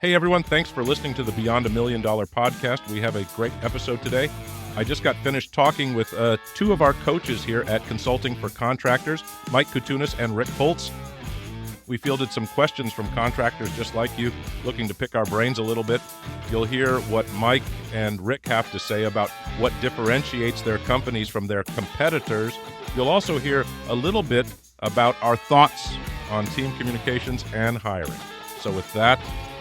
Hey everyone, thanks for listening to the Beyond $1 Million podcast. We have a great episode today. I just got finished talking with two of our coaches here at Consulting for Contractors, Mike Katounas and Rick Holtz. We fielded some questions from contractors just like you, looking to pick our brains a little bit. You'll hear what Mike and Rick have to say about what differentiates their companies from their competitors. You'll also hear a little bit about our thoughts on team communications and hiring. So with that,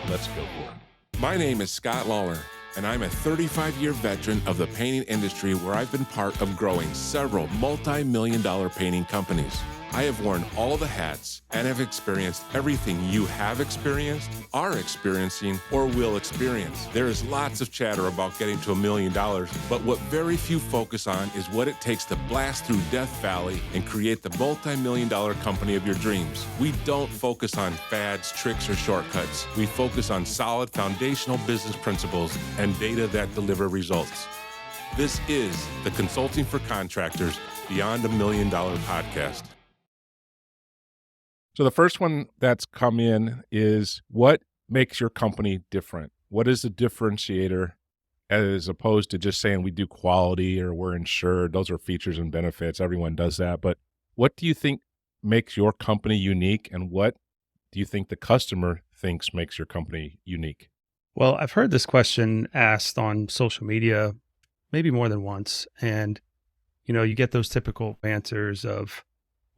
let's go for it. My name is Scott Lollar, and I'm a 35-year veteran of the painting industry where I've been part of growing several multi-million-dollar painting companies. I have worn all the hats and have experienced everything you have experienced, are experiencing, or will experience. There is lots of chatter about getting to $1 million, but what very few focus on is what it takes to blast through Death Valley and create the multi-million-dollar company of your dreams. We don't focus on fads, tricks, or shortcuts. We focus on solid foundational business principles and data that deliver results. This is the Consulting for Contractors Beyond $1 Million podcast. So the first one that's come in is, what makes your company different? What is the differentiator as opposed to just saying we do quality or we're insured? Those are features and benefits. Everyone does that. But what do you think makes your company unique, and what do you think the customer thinks makes your company unique? Well, I've heard this question asked on social media maybe more than once. And, you get those typical answers of,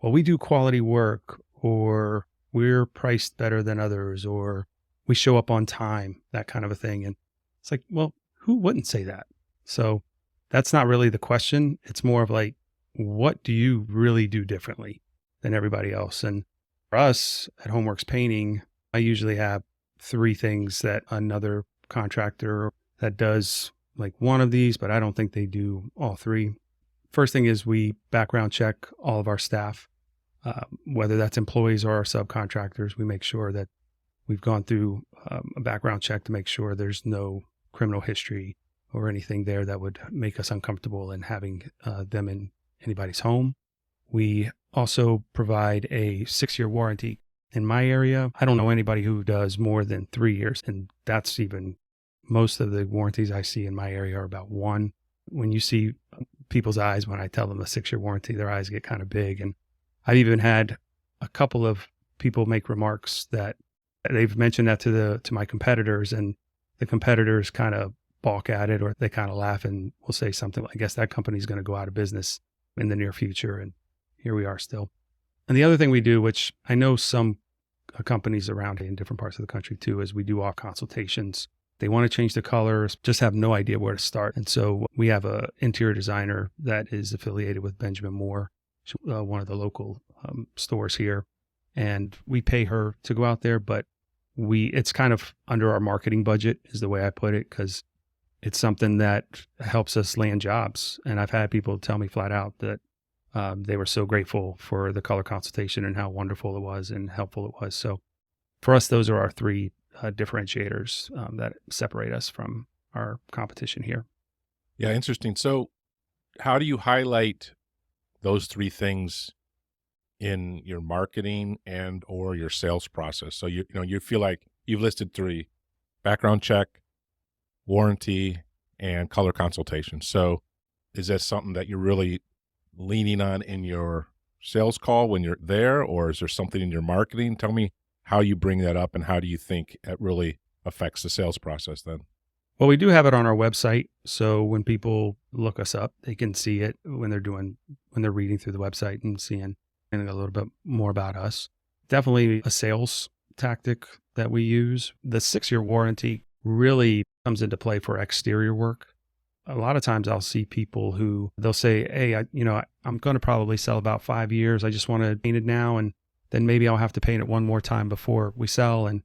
well, we do quality work, or we're priced better than others, or we show up on time, that kind of a thing. And it's like, well, who wouldn't say that? So that's not really the question. It's more of like, what do you really do differently than everybody else? And for us at Homeworks Painting, I usually have three things that another contractor that does like one of these, but I don't think they do all three. First thing is we background check all of our staff. Whether that's employees or our subcontractors, we make sure that we've gone through a background check to make sure there's no criminal history or anything there that would make us uncomfortable in having them in anybody's home. We also provide a 6-year warranty. In my area, I don't know anybody who does more than 3 years, and that's even most of the warranties I see in my area are about 1. When you see people's eyes when I tell them a 6-year warranty, their eyes get kind of big. And I've even had a couple of people make remarks that they've mentioned that to my competitors, and the competitors kind of balk at it, or they kind of laugh and will say something like, I guess that company's going to go out of business in the near future. And here we are still. And the other thing we do, which I know some companies around in different parts of the country too, is we do all consultations. They want to change the colors, just have no idea where to start. And so we have an interior designer that is affiliated with Benjamin Moore, one of the local stores here, and we pay her to go out there, but it's kind of under our marketing budget is the way I put it, because it's something that helps us land jobs. And I've had people tell me flat out that they were so grateful for the color consultation and how wonderful it was and helpful it was. So for us, those are our three differentiators that separate us from our competition here. Yeah, interesting. So how do you highlight those three things in your marketing and or your sales process? So you feel like you've listed 3: background check, warranty, and color consultation. So is that something that you're really leaning on in your sales call when you're there, or is there something in your marketing? Tell me how you bring that up, and how do you think it really affects the sales process then? Well, we do have it on our website. So when people look us up, they can see it when they're reading through the website and seeing a little bit more about us. Definitely a sales tactic that we use. The 6-year warranty really comes into play for exterior work. A lot of times I'll see people who they'll say, hey, I'm going to probably sell about 5 years. I just want to paint it now, and then maybe I'll have to paint it one more time before we sell. And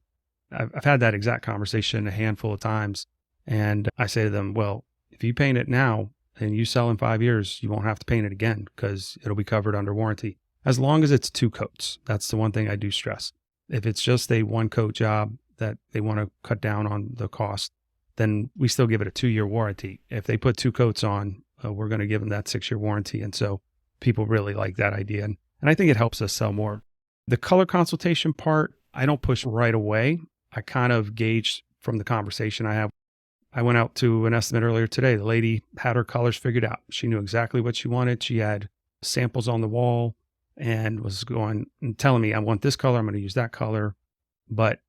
I've had that exact conversation a handful of times. And I say to them, well, if you paint it now and you sell in 5 years, you won't have to paint it again because it'll be covered under warranty. As long as it's 2 coats. That's the one thing I do stress. If it's just a 1-coat job that they want to cut down on the cost, then we still give it a 2-year warranty. If they put 2 coats on, we're going to give them that 6-year warranty. And so people really like that idea. And I think it helps us sell more. The color consultation part, I don't push right away. I kind of gauge from the conversation I have. I went out to an estimate earlier today. The lady had her colors figured out. She knew exactly what she wanted. She had samples on the wall and was going and telling me, I want this color. I'm going to use that color. But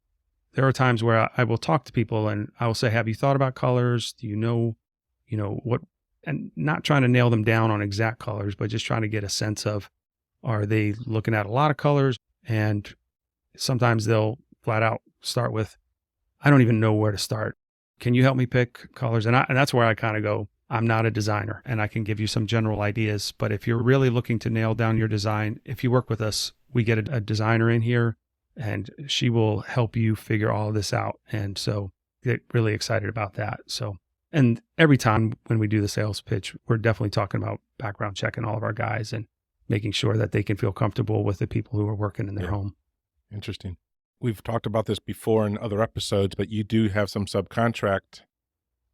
there are times where I will talk to people and I will say, have you thought about colors? Do you know what, and not trying to nail them down on exact colors, but just trying to get a sense of, are they looking at a lot of colors? And sometimes they'll flat out start with, I don't even know where to start. Can you help me pick colors? And that's where I kind of go, I'm not a designer and I can give you some general ideas. But if you're really looking to nail down your design, if you work with us, we get a designer in here and she will help you figure all of this out. And so get really excited about that. So, and every time when we do the sales pitch, we're definitely talking about background checking all of our guys and making sure that they can feel comfortable with the people who are working in their home. Interesting. We've talked about this before in other episodes, but you do have some subcontract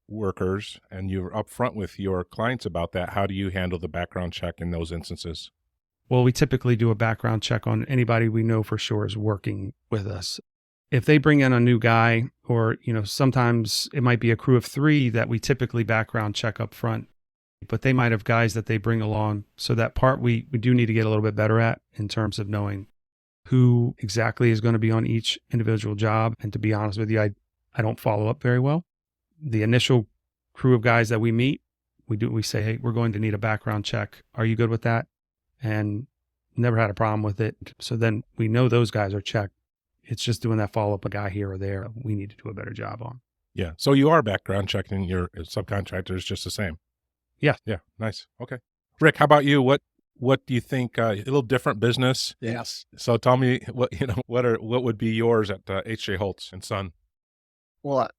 workers and you're upfront with your clients about that. How do you handle the background check in those instances? Well, we typically do a background check on anybody we know for sure is working with us. If they bring in a new guy or, sometimes it might be a crew of 3 that we typically background check up front, but they might have guys that they bring along. So that part we do need to get a little bit better at in terms of knowing who exactly is going to be on each individual job. And to be honest with you, I don't follow up very well. The initial crew of guys that we meet, we say, hey, we're going to need a background check. Are you good with that? And never had a problem with it. So then we know those guys are checked. It's just doing that follow-up a guy here or there we need to do a better job on. Yeah. So you are background checking your subcontractors just the same? Yeah. Yeah. Nice. Okay. Rick, how about you? What do you think? A little different business. Yes. So tell me what would be yours at H.J. Holtz and Son? Well,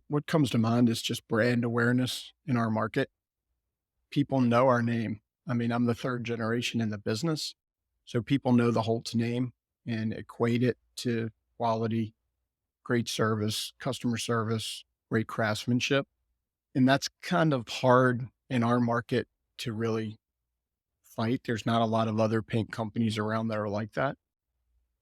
what comes to mind is just brand awareness in our market. People know our name. I mean, I'm the 3rd generation in the business. So people know the Holtz name and equate it to quality, great service, customer service, great craftsmanship. And that's kind of hard in our market to really fight. There's not a lot of other paint companies around that are like that.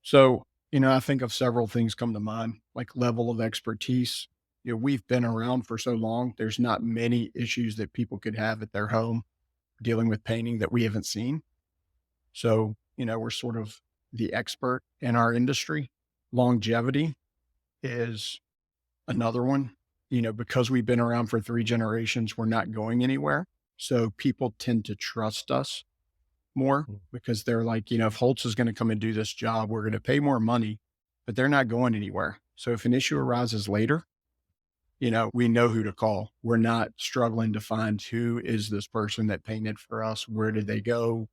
So, I think of several things come to mind, like level of expertise. We've been around for so long. There's not many issues that people could have at their home dealing with painting that we haven't seen. So, we're sort of the expert in our industry. Longevity is another one. Because we've been around for 3 generations, we're not going anywhere. So people tend to trust us more because they're like, if Holtz is going to come and do this job, we're going to pay more money, but they're not going anywhere. So if an issue arises later, we know who to call. We're not struggling to find who is this person that painted for us. Where did they go?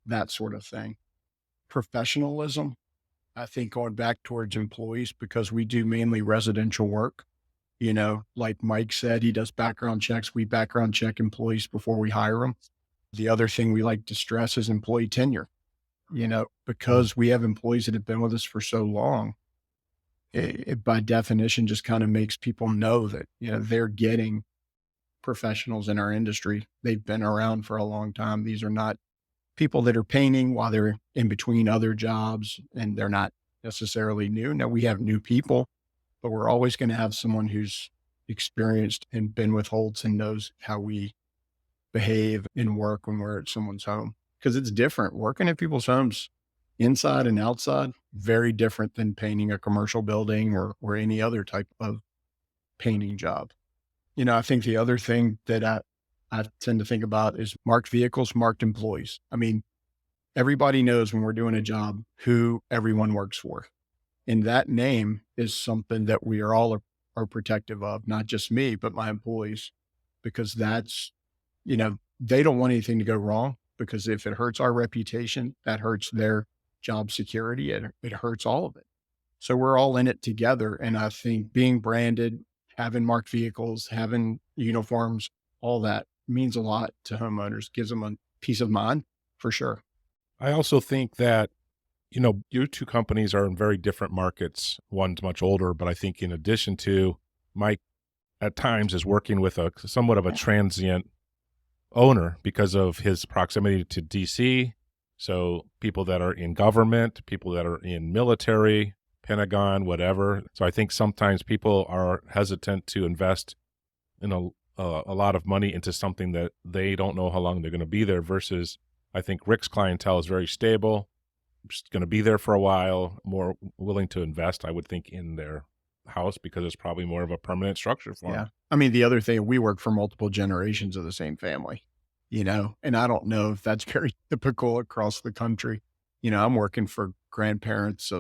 That sort of thing. Professionalism, I think going back towards employees, because we do mainly residential work. Like Mike said, he does background checks. We background check employees before we hire them. The other thing we like to stress is employee tenure, because we have employees that have been with us for so long. It by definition just kind of makes people know that, they're getting professionals in our industry. They've been around for a long time. These are not people that are painting while they're in between other jobs and they're not necessarily new. Now we have new people, but we're always going to have someone who's experienced and been with Holtz and knows how we behave and work when we're at someone's home. Because it's different. Working at people's homes, inside and outside, very different than painting a commercial building or any other type of painting job. I think the other thing that I tend to think about is marked vehicles, marked employees. I mean, everybody knows when we're doing a job who everyone works for. And that name is something that we are all are protective of, not just me, but my employees, because that's, they don't want anything to go wrong, because if it hurts our reputation, that hurts their job security. It hurts all of it. So we're all in it together. And I think being branded, having marked vehicles, having uniforms, all that means a lot to homeowners, gives them a peace of mind for sure. I also think that, your 2 companies are in very different markets. One's much older, but I think in addition to Mike at times is working with somewhat of a transient owner because of his proximity to DC. So people that are in government, people that are in military, Pentagon, whatever. So I think sometimes people are hesitant to invest in a lot of money into something that they don't know how long they're going to be there, versus I think Rick's clientele is very stable, just going to be there for a while, more willing to invest, I would think, in their house because it's probably more of a permanent structure for them. I mean, the other thing, we work for multiple generations of the same family, and I don't know if that's very typical across the country. I'm working for grandparents,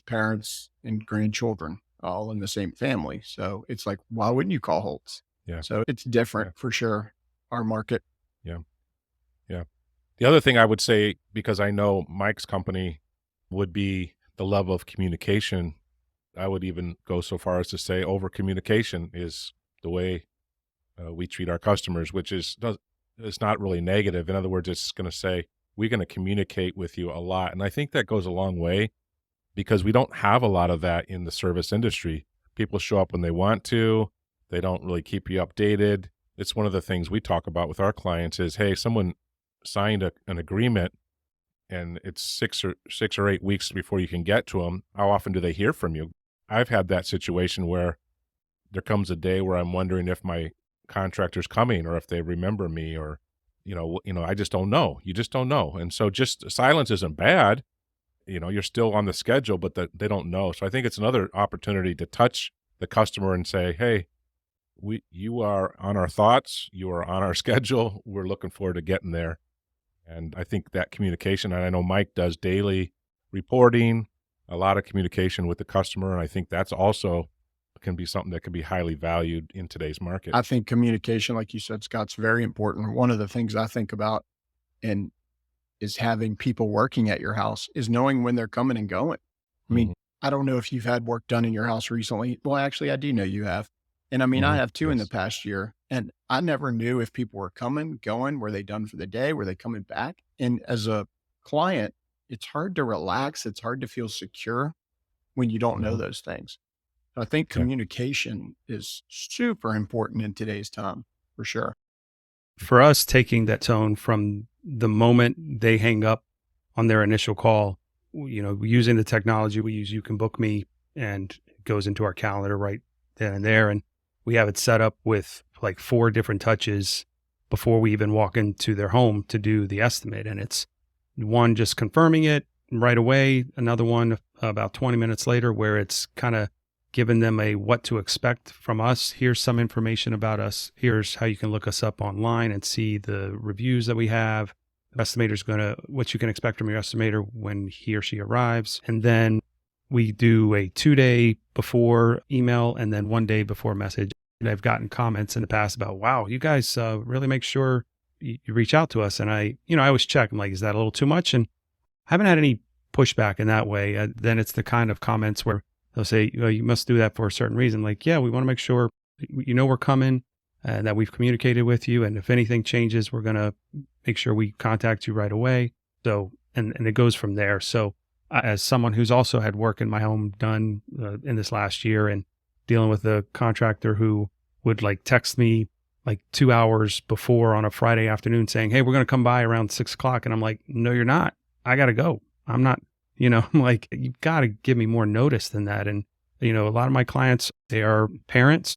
parents, and grandchildren all in the same family. So it's like, why wouldn't you call Holtz? Yeah. So it's different for sure. Our market. Yeah. Yeah. The other thing I would say, because I know Mike's company, would be the level of communication. I would even go so far as to say over communication is the way we treat our customers, which is it's not really negative. In other words, it's going to say, we're going to communicate with you a lot. And I think that goes a long way because we don't have a lot of that in the service industry. People show up when they want to. They don't really keep you updated. It's one of the things we talk about with our clients is, hey, someone signed an agreement and it's 6 or 8 weeks before you can get to them. How often do they hear from you? I've had that situation where there comes a day where I'm wondering if my contractor's coming or if they remember me or, I just don't know. You just don't know. And so just silence isn't bad. You're still on the schedule, but they don't know. So I think it's another opportunity to touch the customer and say, hey, you are on our thoughts. You are on our schedule. We're looking forward to getting there. And I think that communication, and I know Mike does daily reporting, a lot of communication with the customer. And I think that's also can be something that can be highly valued in today's market. I think communication, like you said, Scott's very important. One of the things I think about and is having people working at your house is knowing when they're coming and going. I mean, I don't know if you've had work done in your house recently. Well, actually, I do know you have. And I mean, I have too in the past year. And I never knew if people were coming, going, were they done for the day? Were they coming back? And as a client, it's hard to relax. It's hard to feel secure when you don't know those things. So I think communication is super important in today's time, for sure. For us, taking that tone from the moment they hang up on their initial call, using the technology we use, You Can Book Me, and it goes into our calendar right then and there. And we have it set up with like 4 different touches before we even walk into their home to do the estimate. And it's one just confirming it right away, another one about 20 minutes later where it's kind of giving them a what to expect from us. Here's some information about us. Here's how you can look us up online and see the reviews that we have. The estimator's what you can expect from your estimator when he or she arrives. And then we do a 2-day before email and then 1 day before message. And I've gotten comments in the past about, wow, you guys really make sure you reach out to us. And I always check. I'm like, is that a little too much? And I haven't had any pushback in that way. Then it's the kind of comments where they'll say, you must do that for a certain reason. Like, yeah, we want to make sure we're coming and that we've communicated with you. And if anything changes, we're going to make sure we contact you right away. So, and it goes from there. So as someone who's also had work in my home done in this last year and dealing with a contractor who would like text me like 2 hours before on a Friday afternoon saying, hey, we're going to come by around 6:00. And I'm like, no, you're not. I got to go. I'm not. I'm like, you've got to give me more notice than that. And, a lot of my clients, they are parents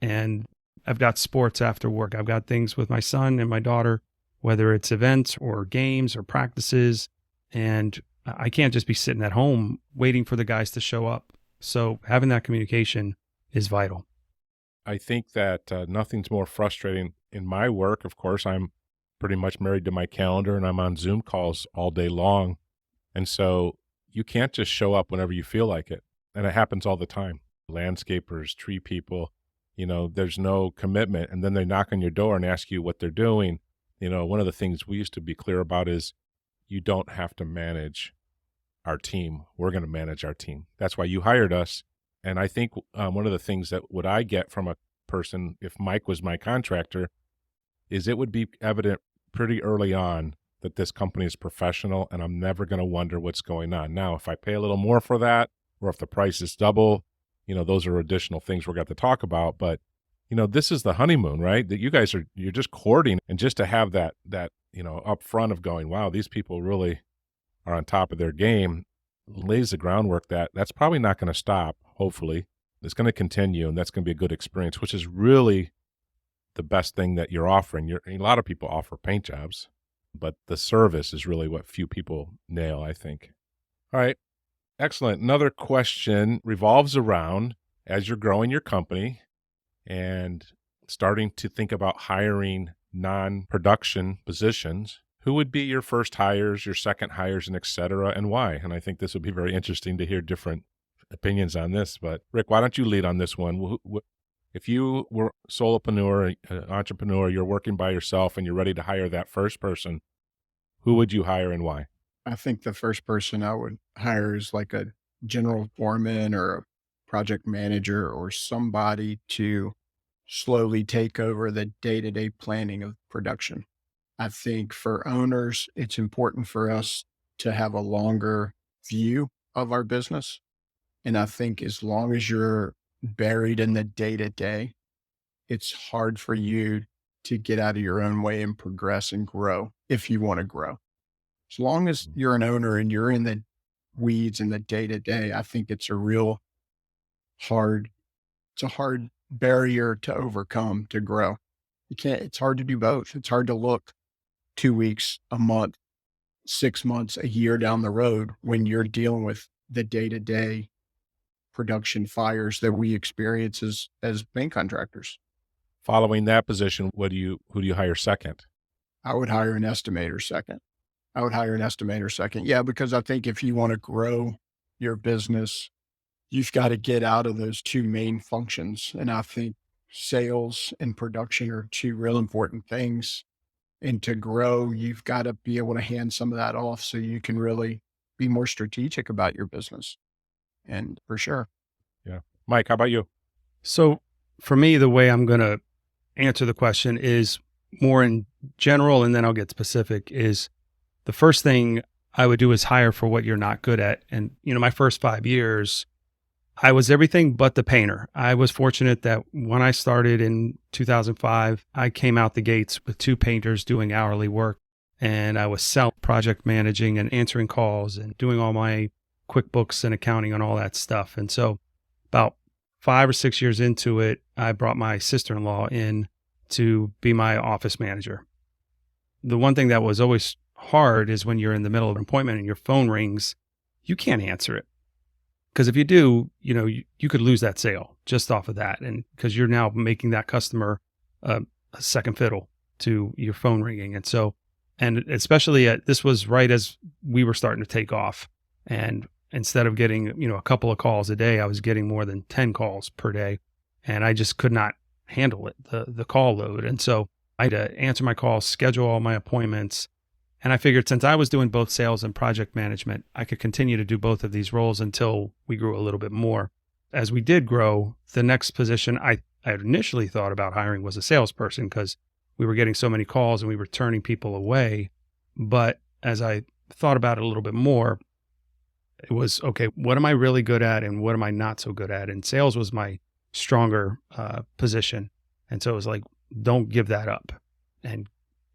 and I've got sports after work. I've got things with my son and my daughter, whether it's events or games or practices. And I can't just be sitting at home waiting for the guys to show up. So having that communication is vital. I think that nothing's more frustrating in my work. Of course, I'm pretty much married to my calendar and I'm on Zoom calls all day long. And so you can't just show up whenever you feel like it. And it happens all the time. Landscapers, tree people, there's no commitment. And then they knock on your door and ask you what they're doing. One of the things we used to be clear about is you don't have to manage our team. We're going to manage our team. That's why you hired us. And I think one of the things that would I get from a person, if Mike was my contractor, is it would be evident pretty early on that this company is professional and I'm never going to wonder what's going on. Now, if I pay a little more for that, or if the price is double, those are additional things we're going to talk about. But, this is the honeymoon, right? That you guys you're just courting. And just to have that up front of going, wow, these people really are on top of their game. lays the groundwork that's probably not going to stop, hopefully. It's going to continue, and that's going to be a good experience, which is really the best thing that you're offering. A lot of people offer paint jobs, but the service is really what few people nail, I think. All right. Excellent. Another question revolves around, as you're growing your company and starting to think about hiring non-production positions, who would be your first hires, your second hires, and et cetera, and why? And I think this would be very interesting to hear different opinions on this. But Rick, why don't you lead on this one? If you were solopreneur, an entrepreneur, you're working by yourself and you're ready to hire that first person, who would you hire and why? I think the first person I would hire is like a general foreman or a project manager or somebody to slowly take over the day-to-day planning of production. I think for owners, it's important for us to have a longer view of our business. And I think as long as you're buried in the day-to-day, it's hard for you to get out of your own way and progress and grow if you want to grow. As long as you're an owner and you're in the weeds in the day-to-day, I think it's a hard barrier to overcome to grow. It's hard to do both. It's hard to look 2 weeks, a month, 6 months, a year down the road when you're dealing with the day-to-day production fires that we experience as paint contractors. Following that position, who do you hire second? I would hire an estimator second. Yeah, because I think if you want to grow your business, you've got to get out of those two main functions. And I think sales and production are two real important things. And to grow, you've got to be able to hand some of that off so you can really be more strategic about your business. And for sure. Yeah. Mike, how about you? So for me, the way I'm going to answer the question is more in general, and then I'll get specific, is the first thing I would do is hire for what you're not good at. And, my first 5 years, I was everything but the painter. I was fortunate that when I started in 2005, I came out the gates with 2 painters doing hourly work, and I was project managing and answering calls and doing all my QuickBooks and accounting and all that stuff. And so about 5 or 6 years into it, I brought my sister-in-law in to be my office manager. The one thing that was always hard is when you're in the middle of an appointment and your phone rings, you can't answer it. Because if you do, you could lose that sale just off of that. And because you're now making that customer a second fiddle to your phone ringing. And so, and especially this was right as we were starting to take off. And instead of getting, a couple of calls a day, I was getting more than 10 calls per day. And I just could not handle it, the call load. And so I had to answer my calls, schedule all my appointments. And I figured since I was doing both sales and project management, I could continue to do both of these roles until we grew a little bit more. As we did grow, the next position I had initially thought about hiring was a salesperson because we were getting so many calls and we were turning people away. But as I thought about it a little bit more, it was, okay, what am I really good at and what am I not so good at? And sales was my stronger position. And so it was like, don't give that up and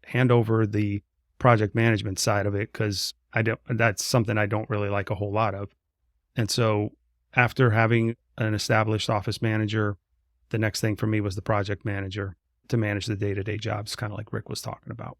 hand over the project management side of it, because that's something I don't really like a whole lot of. And so after having an established office manager, the next thing for me was the project manager to manage the day-to-day jobs, kind of like Rick was talking about.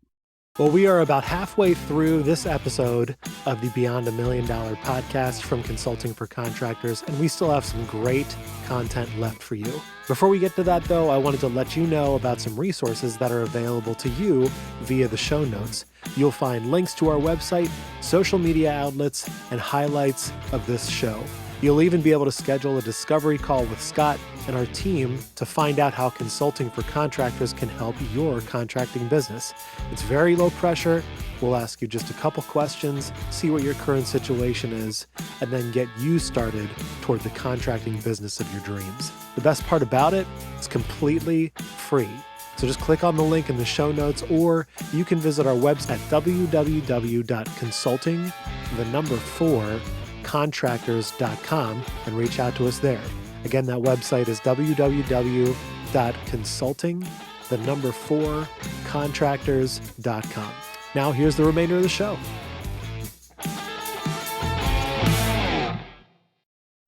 Well, we are about halfway through this episode of the Beyond $1 Million podcast from Consulting for Contractors, and we still have some great content left for you. Before we get to that, though, I wanted to let you know about some resources that are available to you via the show notes. You'll find links to our website, social media outlets, and highlights of this show. You'll even be able to schedule a discovery call with Scott and our team to find out how Consulting for Contractors can help your contracting business. It's very low pressure. We'll ask you just a couple questions, see what your current situation is, and then get you started toward the contracting business of your dreams. The best part about it, it's completely free. So just click on the link in the show notes, or you can visit our website at www.consulting4contractors.com and reach out to us there. Again, that website is www.consulting4contractors.com. Now here's the remainder of the show.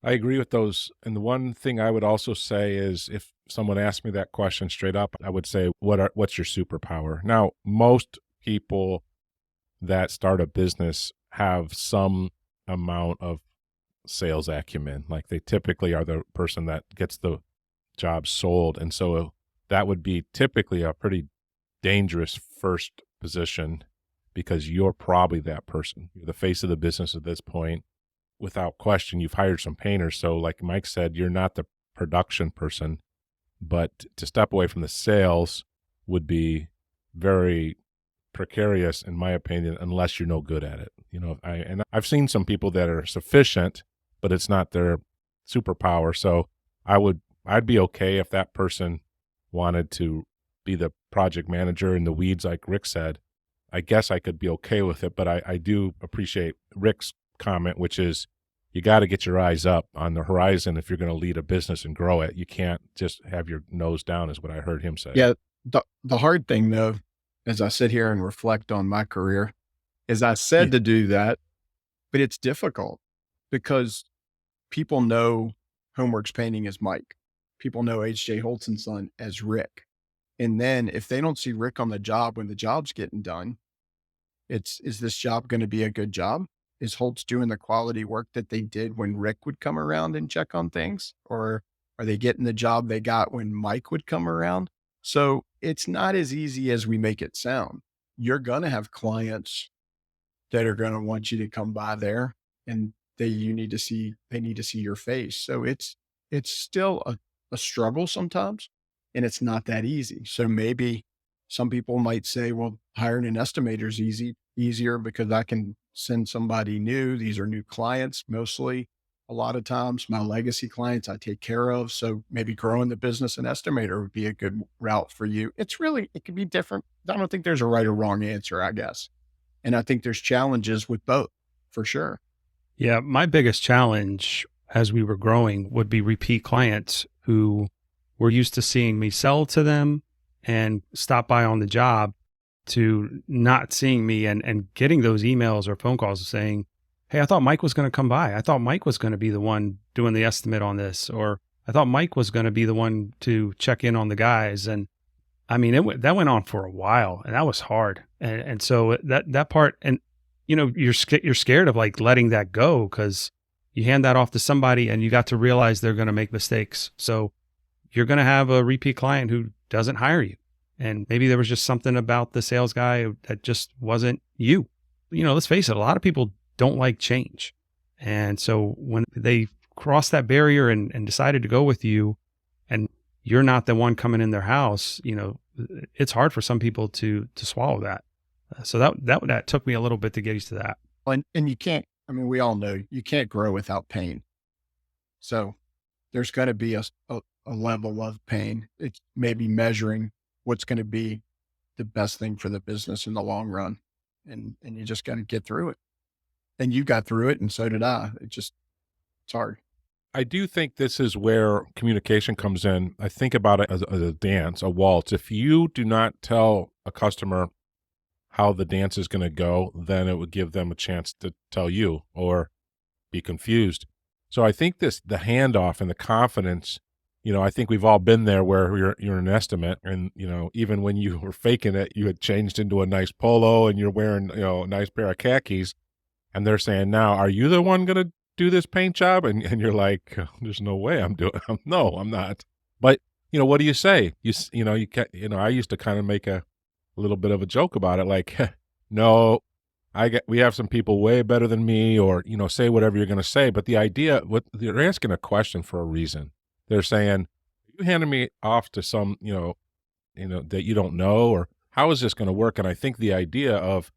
I agree with those. And the one thing I would also say is if someone asked me that question straight up, I would say, what's your superpower? Now, most people that start a business have some amount of sales acumen. Like they typically are the person that gets the job sold. And so that would be typically a pretty dangerous first position because you're probably that person. You're the face of the business at this point. Without question, you've hired some painters. So like Mike said, you're not the production person, but to step away from the sales would be very precarious, in my opinion, unless you're no good at it. I've seen some people that are sufficient, but it's not their superpower. So I'd be okay if that person wanted to be the project manager in the weeds, like Rick said. I guess I could be okay with it, but I do appreciate Rick's comment, which is you got to get your eyes up on the horizon if you're going to lead a business and grow it. You can't just have your nose down, is what I heard him say. Yeah. The hard thing, though, as I sit here and reflect on my career, is I said to do that, but it's difficult because people know Homeworks Painting as Mike. People know HJ Holtz and Son as Rick. And then if they don't see Rick on the job when the job's getting done, is this job going to be a good job? Is Holtz doing the quality work that they did when Rick would come around and check on things? Or are they getting the job they got when Mike would come around? So it's not as easy as we make it sound. You're going to have clients that are going to want you to come by there and they need to see your face. So it's still a struggle sometimes, and it's not that easy. So maybe some people might say, well, hiring an estimator is easier because I can send somebody new. These are new clients mostly. A lot of times my legacy clients I take care of. So maybe growing the business and estimator would be a good route for you. It can be different. I don't think there's a right or wrong answer, I guess. And I think there's challenges with both for sure. Yeah. My biggest challenge as we were growing would be repeat clients who were used to seeing me sell to them and stop by on the job to not seeing me and getting those emails or phone calls saying, hey, I thought Mike was going to come by. I thought Mike was going to be the one doing the estimate on this, or I thought Mike was going to be the one to check in on the guys. And I mean, that went on for a while, and that was hard. And so that part, and you're scared of like letting that go because you hand that off to somebody and you got to realize they're going to make mistakes. So you're going to have a repeat client who doesn't hire you. And maybe there was just something about the sales guy that just wasn't you. Let's face it, a lot of people don't like change. And so when they cross that barrier and decided to go with you and you're not the one coming in their house, it's hard for some people to swallow that. So that took me a little bit to get used to that. And you can't, we all know you can't grow without pain. So there's going to be a level of pain. It's maybe measuring what's going to be the best thing for the business in the long run. And you just got to get through it. And you got through it, and so did I. It's hard. I do think this is where communication comes in. I think about it as a dance, a waltz. If you do not tell a customer how the dance is going to go, then it would give them a chance to tell you or be confused. So I think the handoff and the confidence, I think we've all been there where you're an estimate and, even when you were faking it, you had changed into a nice polo and you're wearing, a nice pair of khakis. And they're saying, now, are you the one going to do this paint job? And you're like, there's no way I'm doing it. No, I'm not. But, what do you say? I used to kind of make a little bit of a joke about it. Like, no, we have some people way better than me, or, say whatever you're going to say. But the idea, they're asking a question for a reason. They're saying, you handing me off to some, that you don't know, or how is this going to work? And I think the idea of,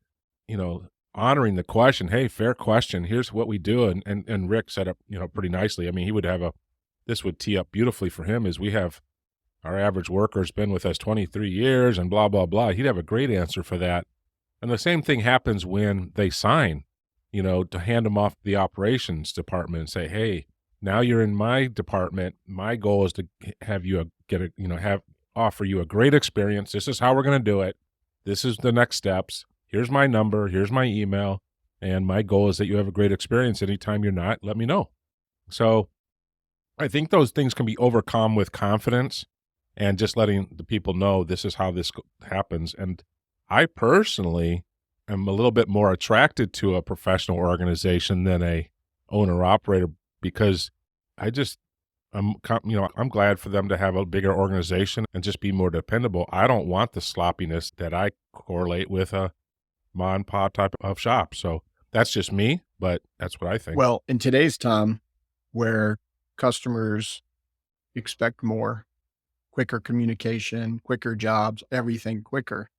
honoring the question, hey, fair question, here's what we do. And Rick set up, pretty nicely. I mean, he would have this would tee up beautifully for him is we have our average worker's been with us 23 years and blah, blah, blah. He'd have a great answer for that. And the same thing happens when they sign, to hand them off to the operations department and say, hey, now you're in my department. My goal is to have you offer you a great experience. This is how we're going to do it. This is the next steps. Here's my number, here's my email, and my goal is that you have a great experience. Anytime you're not, let me know. So I think those things can be overcome with confidence and just letting the people know this is how this happens. And I personally am a little bit more attracted to a professional organization than a owner operator because I just I'm glad for them to have a bigger organization and just be more dependable. I don't want the sloppiness that I correlate with a mom and pop type of shop. So that's just me, but that's what I think. Well, in today's time where customers expect more, quicker communication, quicker jobs, everything quicker,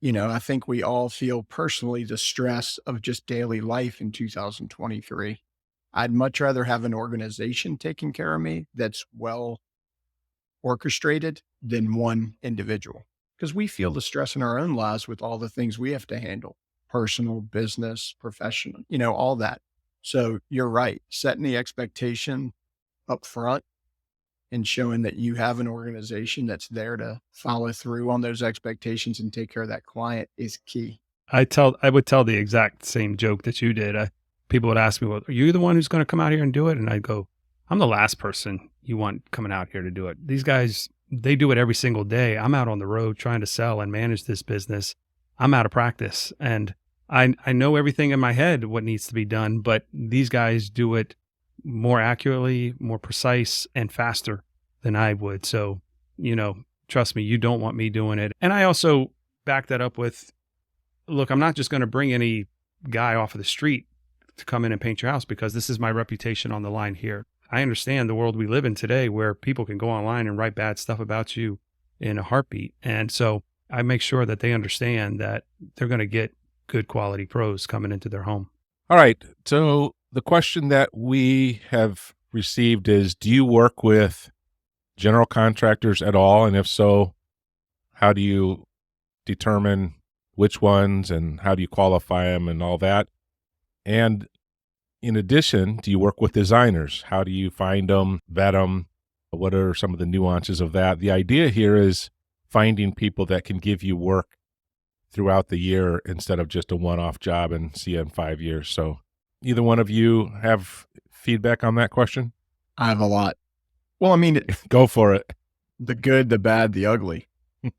I think we all feel personally the stress of just daily life in 2023. I'd much rather have an organization taking care of me that's well orchestrated than one individual because we feel the stress in our own lives with all the things we have to handle, personal, business, professional, all that. So you're right. Setting the expectation up front and showing that you have an organization that's there to follow through on those expectations and take care of that client is key. I would tell the exact same joke that you did. People would ask me, well, are you the one who's going to come out here and do it? And I'd go, I'm the last person you want coming out here to do it. These guys, they do it every single day. I'm out on the road trying to sell and manage this business. I'm out of practice and I know everything in my head, what needs to be done, but these guys do it more accurately, more precise and faster than I would. So, trust me, you don't want me doing it. And I also back that up with, look, I'm not just going to bring any guy off of the street to come in and paint your house because this is my reputation on the line here. I understand the world we live in today where people can go online and write bad stuff about you in a heartbeat. And so I make sure that they understand that they're going to get good quality pros coming into their home. All right. So the question that we have received is, do you work with general contractors at all? And if so, how do you determine which ones and how do you qualify them and all that? And in addition, do you work with designers? How do you find them, vet them? What are some of the nuances of that? The idea here is finding people that can give you work throughout the year instead of just a one-off job and see you in 5 years. So either one of you have feedback on that question? I have a lot. Well, I mean, Go for it. the good, the bad, the ugly.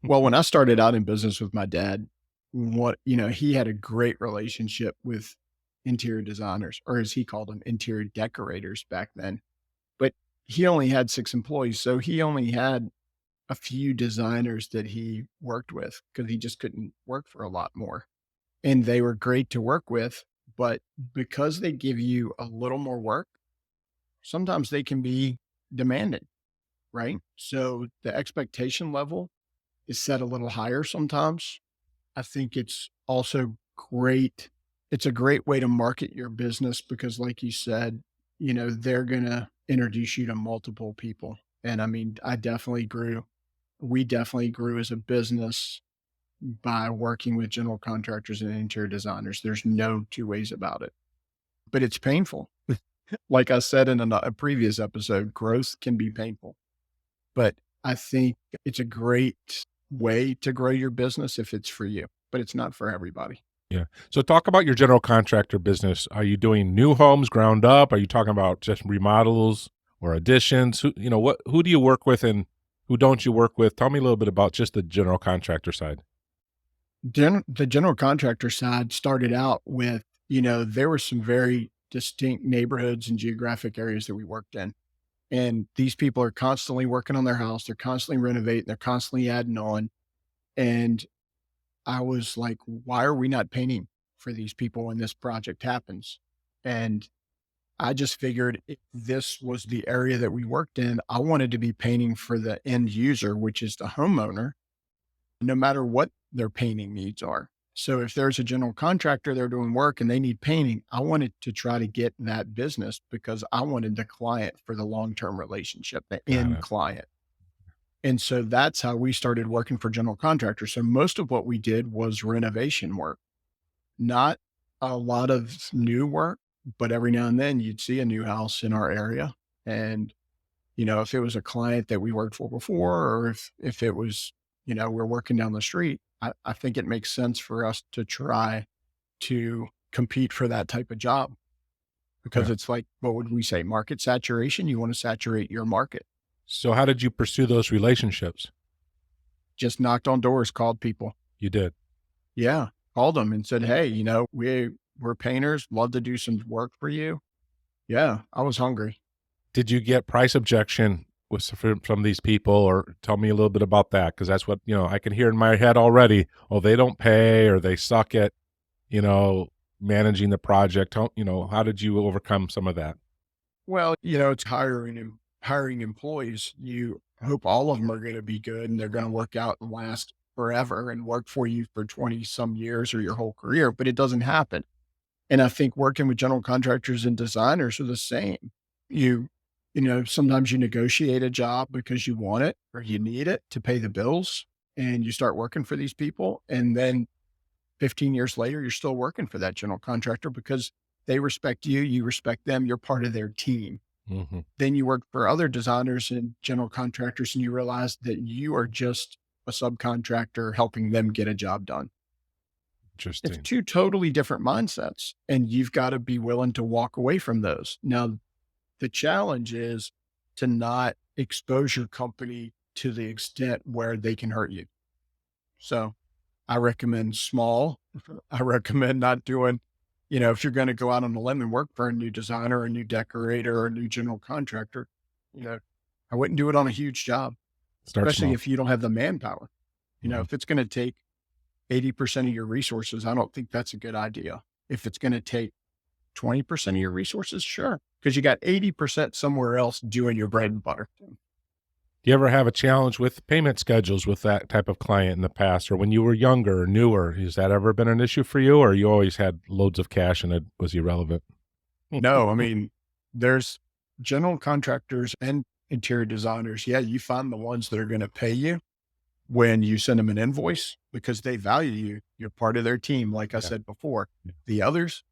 Well, when I started out in business with my dad, he had a great relationship with interior designers, or as he called them, interior decorators back then. But he only had 6 employees. So he only had a few designers that he worked with because he just couldn't work for a lot more. And they were great to work with, but because they give you a little more work, sometimes they can be demanding, right? So the expectation level is set a little higher sometimes. I think it's also great. It's a great way to market your business because like you said, they're going to introduce you to multiple people. And I mean, we definitely grew as a business by working with general contractors and interior designers. There's no two ways about it, but it's painful. Like I said in a previous episode, growth can be painful, but I think it's a great way to grow your business if it's for you, but it's not for everybody. Yeah. So talk about your general contractor business. Are you doing new homes ground up? Are you talking about just remodels or additions? Who do you work with and who don't you work with? Tell me a little bit about just the general contractor side. The general contractor side started out with, there were some very distinct neighborhoods and geographic areas that we worked in. And these people are constantly working on their house. They're constantly renovating. They're constantly adding on. And I was like, why are we not painting for these people when this project happens? And I just figured if this was the area that we worked in, I wanted to be painting for the end user, which is the homeowner, no matter what their painting needs are. So if there's a general contractor, they're doing work and they need painting, I wanted to try to get that business because I wanted the client for the long-term relationship, the end client. And so that's how we started working for general contractors. So most of what we did was renovation work, not a lot of new work, but every now and then you'd see a new house in our area. And, if it was a client that we worked for before, or if it was, we're working down the street, I think it makes sense for us to try to compete for that type of job because it's like, what would we say? Market saturation. You want to saturate your market. So how did you pursue those relationships? Just knocked on doors, called people. You did. Yeah. Called them and said, hey, we're painters. Love to do some work for you. Yeah. I was hungry. Did you get price objection from these people, or tell me a little bit about that? Because that's what, I can hear in my head already. Oh, they don't pay, or they suck at, managing the project. How did you overcome some of that? Well, it's hiring employees. You hope all of them are going to be good and they're going to work out and last forever and work for you for 20 some years or your whole career, but it doesn't happen. And I think working with general contractors and designers are the same. Sometimes you negotiate a job because you want it or you need it to pay the bills, and you start working for these people. And then 15 years later, you're still working for that general contractor because they respect you, you respect them, you're part of their team. Mm-hmm. Then you work for other designers and general contractors, and you realize that you are just a subcontractor helping them get a job done. Interesting. It's two totally different mindsets, and you've got to be willing to walk away from those. Now, the challenge is to not expose your company to the extent where they can hurt you. So I recommend small. I recommend not doing, if you're going to go out on a limb and work for a new designer, a new decorator, or a new general contractor, I wouldn't do it on a huge job, especially if you don't have the manpower. If it's going to take 80% of your resources, I don't think that's a good idea. If it's going to take 20% of your resources, sure, because you got 80% somewhere else doing your bread and butter. Do you ever have a challenge with payment schedules with that type of client in the past, or when you were younger or newer? Has that ever been an issue for you, or you always had loads of cash and it was irrelevant? No, I mean, there's general contractors and interior designers. Yeah, you find the ones that are going to pay you when you send them an invoice because they value you. You're part of their team, like I said before. The others,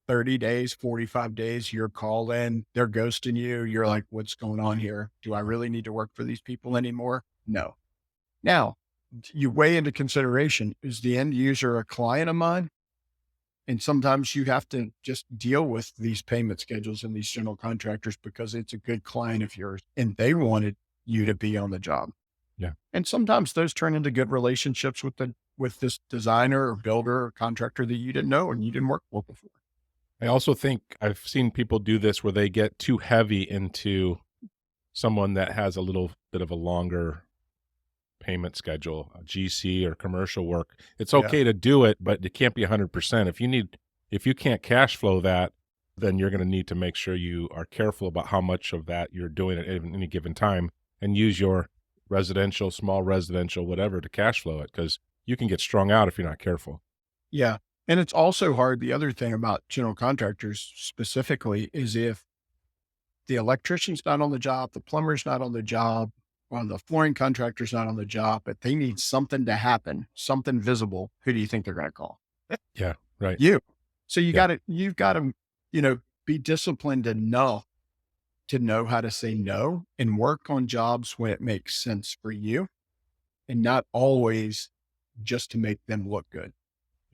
30 days, 45 days, you're calling, they're ghosting you. You're like, what's going on here? Do I really need to work for these people anymore? No. Now, you weigh into consideration, is the end user a client of mine? And sometimes you have to just deal with these payment schedules and these general contractors because it's a good client of yours and they wanted you to be on the job. Yeah. And sometimes those turn into good relationships with this designer or builder or contractor that you didn't know and you didn't work with before. I also think I've seen people do this where they get too heavy into someone that has a little bit of a longer payment schedule, a GC or commercial work. It's okay to do it, but it can't be 100%. If you can't cash flow that, then you're going to need to make sure you are careful about how much of that you're doing at any given time, and use your residential, small residential, whatever, to cash flow it, because you can get strung out if you're not careful. Yeah. And it's also hard. The other thing about general contractors specifically is if the electrician's not on the job, the plumber's not on the job, or the flooring contractor's not on the job, but they need something to happen, something visible, who do you think they're going to call? Yeah, right. You. So you've got to, be disciplined enough to know how to say no and work on jobs when it makes sense for you, and not always just to make them look good.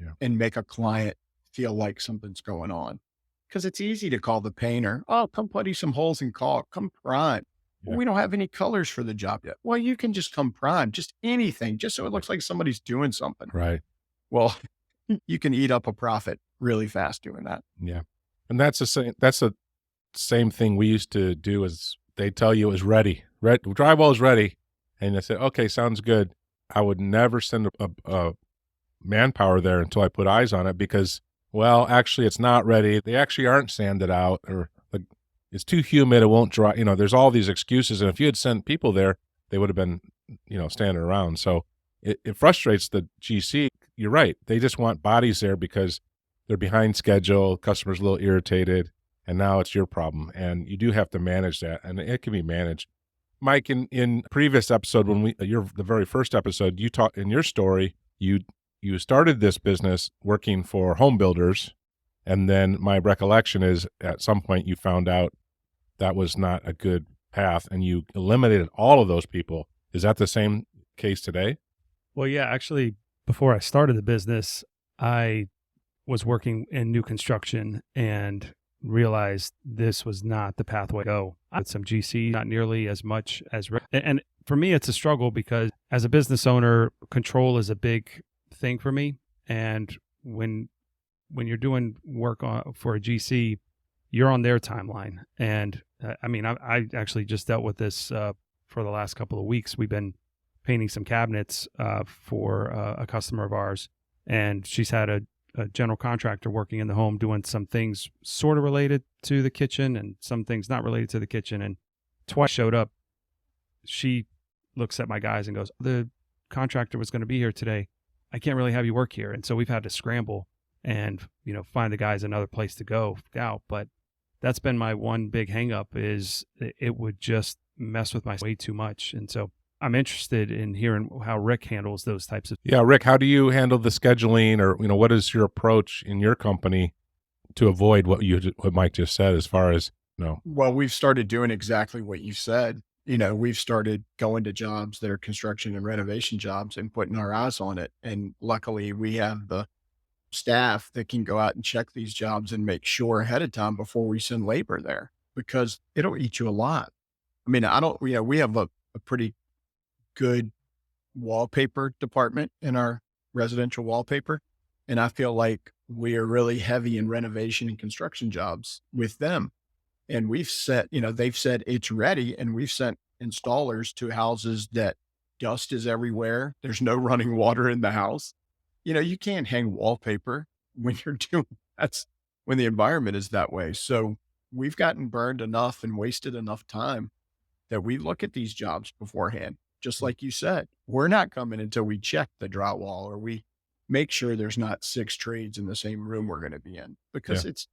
Yeah. And make a client feel like something's going on. Because it's easy to call the painter, oh, come putty some holes in caulk, come prime. Yeah. Well, we don't have any colors for the job yet. Well, you can just come prime, just anything, just so it looks like somebody's doing something. Right. Well, you can eat up a profit really fast doing that. Yeah. And that's the same thing we used to do. Is they tell you it was ready. Drywall is ready. And I said, okay, sounds good. I would never send a manpower there until I put eyes on it, because, well, actually it's not ready. They actually aren't sanded out, or it's too humid. It won't dry. There's all these excuses. And if you had sent people there, they would have been, standing around. So it frustrates the GC. You're right. They just want bodies there because they're behind schedule. Customer's a little irritated, and now it's your problem. And you do have to manage that, and it can be managed. Mike, in previous episode, the very first episode, you talked in your story, you started this business working for home builders, and then my recollection is at some point you found out that was not a good path, and you eliminated all of those people. Is that the same case today? Well, yeah, actually, before I started the business, I was working in new construction, and realized this was not the pathway to go. I had some GC, not nearly as much as Rick. And for me, it's a struggle because as a business owner, control is a big thing for me. And when you're doing work for a GC, you're on their timeline. And I actually just dealt with this for the last couple of weeks. We've been painting some cabinets for a customer of ours, and she's had a general contractor working in the home doing some things sort of related to the kitchen and some things not related to the kitchen. And twice showed up, she looks at my guys and goes, the contractor was going to be here today. I can't really have you work here. And so we've had to scramble and, find the guys another place to go out. But that's been my one big hang up, is it would just mess with my way too much. And so I'm interested in hearing how Rick handles those types of. Yeah, Rick, how do you handle the scheduling, or what is your approach in your company to avoid what Mike just said as far as Well, we've started doing exactly what you said. We've started going to jobs that are construction and renovation jobs and putting our eyes on it. And luckily, we have the staff that can go out and check these jobs and make sure ahead of time before we send labor there, because it'll eat you alive. We have a pretty good wallpaper department in our residential wallpaper. And I feel like we are really heavy in renovation and construction jobs with them. And they've said it's ready, and we've sent installers to houses that dust is everywhere. There's no running water in the house. You can't hang wallpaper when that's when the environment is that way. So we've gotten burned enough and wasted enough time that we look at these jobs beforehand. Just like you said, we're not coming until we check the drywall, or we make sure there's not 6 trades in the same room we're going to be in, because it's,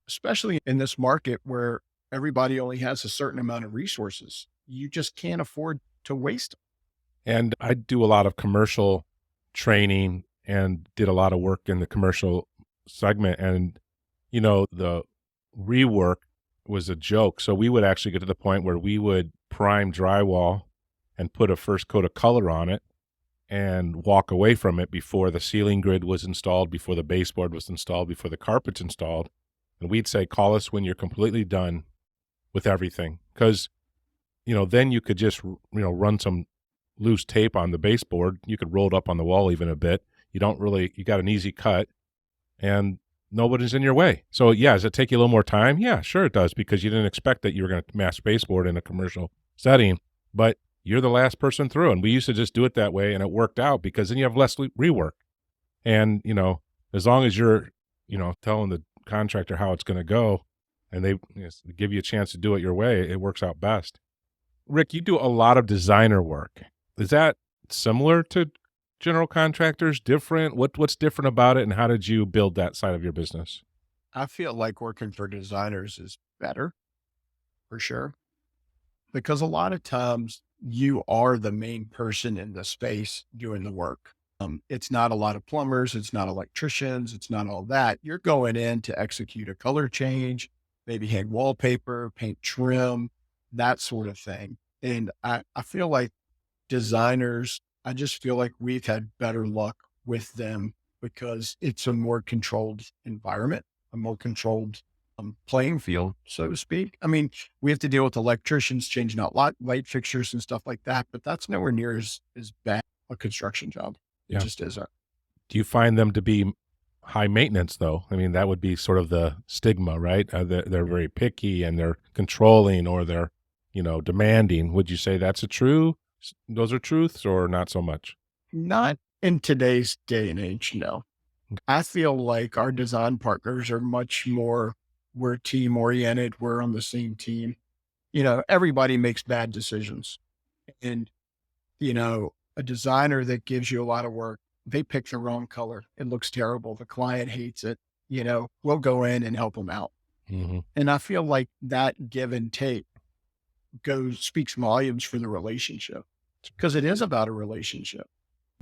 especially in this market where everybody only has a certain amount of resources, you just can't afford to waste them. And I do a lot of commercial training and did a lot of work in the commercial segment. And, the rework was a joke. So we would actually get to the point where we would prime drywall and put a first coat of color on it and walk away from it before the ceiling grid was installed, before the baseboard was installed, before the carpet's installed. And we'd say, call us when you're completely done with everything. Because, then you could just, run some loose tape on the baseboard. You could roll it up on the wall even a bit. You got an easy cut, and nobody's in your way. So yeah, does it take you a little more time? Yeah, sure it does, because you didn't expect that you were going to mass baseboard in a commercial setting, but you're the last person through. And we used to just do it that way, and it worked out, because then you have less rework. And, as long as you're, telling the contractor how it's going to go, and they give you a chance to do it your way, it works out best. Rick, you do a lot of designer work. Is that similar to general contractors? Different? What's different about it, and how did you build that side of your business? I feel like working for designers is better, for sure, because a lot of times you are the main person in the space doing the work. It's not a lot of plumbers. It's not electricians. It's not all that. You're going in to execute a color change, maybe hang wallpaper, paint trim, that sort of thing. And I feel like designers, I just feel like we've had better luck with them because it's a more controlled environment, a more controlled playing field, so to speak. We have to deal with electricians changing out light fixtures and stuff like that, but that's nowhere near as bad a construction job. It just isn't. Do you find them to be high maintenance, though? That would be sort of the stigma, right? They're very picky, and they're controlling, or they're, demanding. Would you say those are truths, or not so much? Not in today's day and age, no. I feel like our design partners are much more, we're team oriented. We're on the same team. Everybody makes bad decisions. And, a designer that gives you a lot of work, they pick the wrong color. It looks terrible. The client hates it. We'll go in and help them out. Mm-hmm. And I feel like that give and take speaks volumes for the relationship, because it is about a relationship.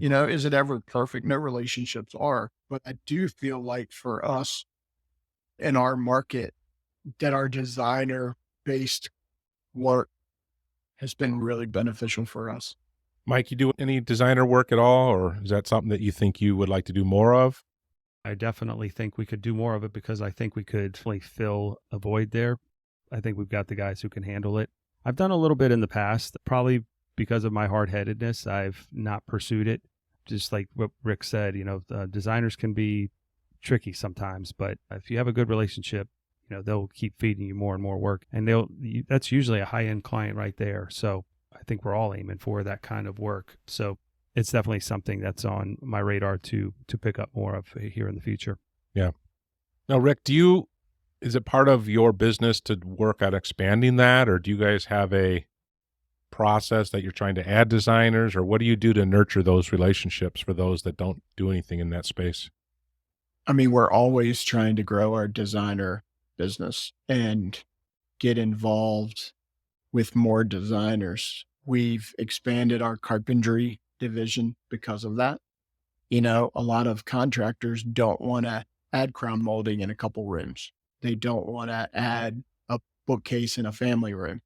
Is it ever perfect? No relationships are, but I do feel like for us in our market, that our designer based work has been really beneficial for us. Mike, you do any designer work at all, or is that something that you think you would like to do more of? I definitely think we could do more of it because I think we could definitely fill a void there. I think we've got the guys who can handle it. I've done a little bit in the past, probably because of my hard-headedness. I've not pursued it. Just like what Rick said, designers can be tricky sometimes, but if you have a good relationship, they'll keep feeding you more and more work, and that's usually a high-end client right there. So I think we're all aiming for that kind of work. So it's definitely something that's on my radar to pick up more of here in the future. Yeah. Now, Rick, is it part of your business to work at expanding that, or do you guys have a process that you're trying to add designers, or what do you do to nurture those relationships for those that don't do anything in that space? I mean, we're always trying to grow our designer business and get involved with more designers. We've expanded our carpentry division because of that. A lot of contractors don't want to add crown molding in a couple rooms. They don't want to add a bookcase in a family room.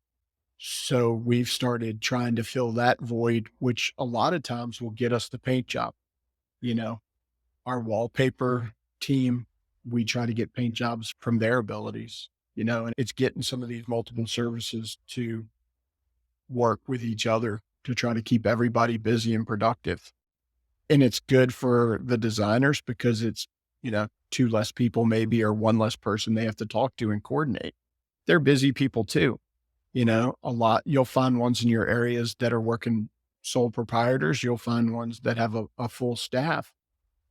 So we've started trying to fill that void, which a lot of times will get us the paint job. Our wallpaper team, we try to get paint jobs from their abilities, and it's getting some of these multiple services to work with each other to try to keep everybody busy and productive. And it's good for the designers because it's, two less people maybe, or one less person they have to talk to and coordinate. They're busy people too. A lot, you'll find ones in your areas that are working sole proprietors. You'll find ones that have a full staff.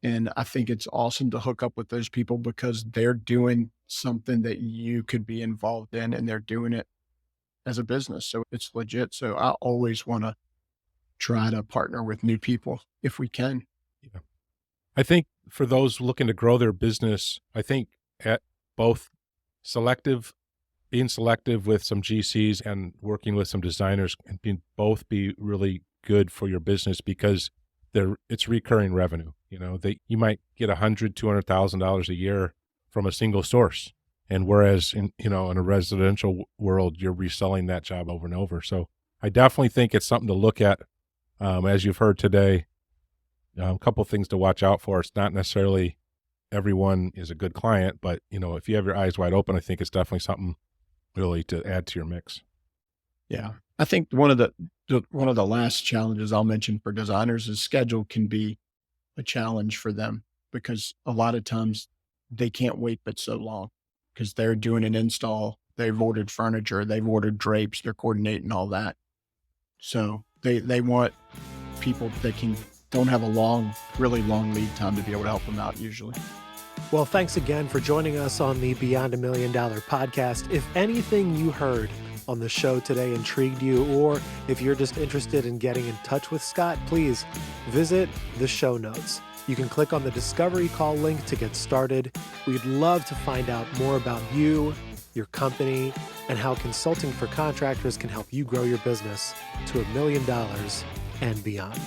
And I think it's awesome to hook up with those people because they're doing something that you could be involved in, and they're doing it as a business. So it's legit. So I always want to try to partner with new people if we can. Yeah. I think for those looking to grow their business, I think at both being selective with some GCs and working with some designers can both be really good for your business because it's recurring revenue. You might get $100,000, $200,000 a year from a single source. And whereas in a residential world, you're reselling that job over and over. So I definitely think it's something to look at. As you've heard today, a couple of things to watch out for. It's not necessarily everyone is a good client, but if you have your eyes wide open, I think it's definitely something really to add to your mix. Yeah. I think one of the last challenges I'll mention for designers is schedule can be a challenge for them because a lot of times they can't wait but so long because they're doing an install, they've ordered furniture, they've ordered drapes, they're coordinating all that. So they want people that don't have a really long lead time to be able to help them out usually. Well, thanks again for joining us on the Beyond $1 Million podcast. If anything you heard on the show today intrigued you, or if you're just interested in getting in touch with Scott, please visit the show notes. You can click on the Discovery Call link to get started. We'd love to find out more about you, your company, and how Consulting for Contractors can help you grow your business to $1 million and beyond.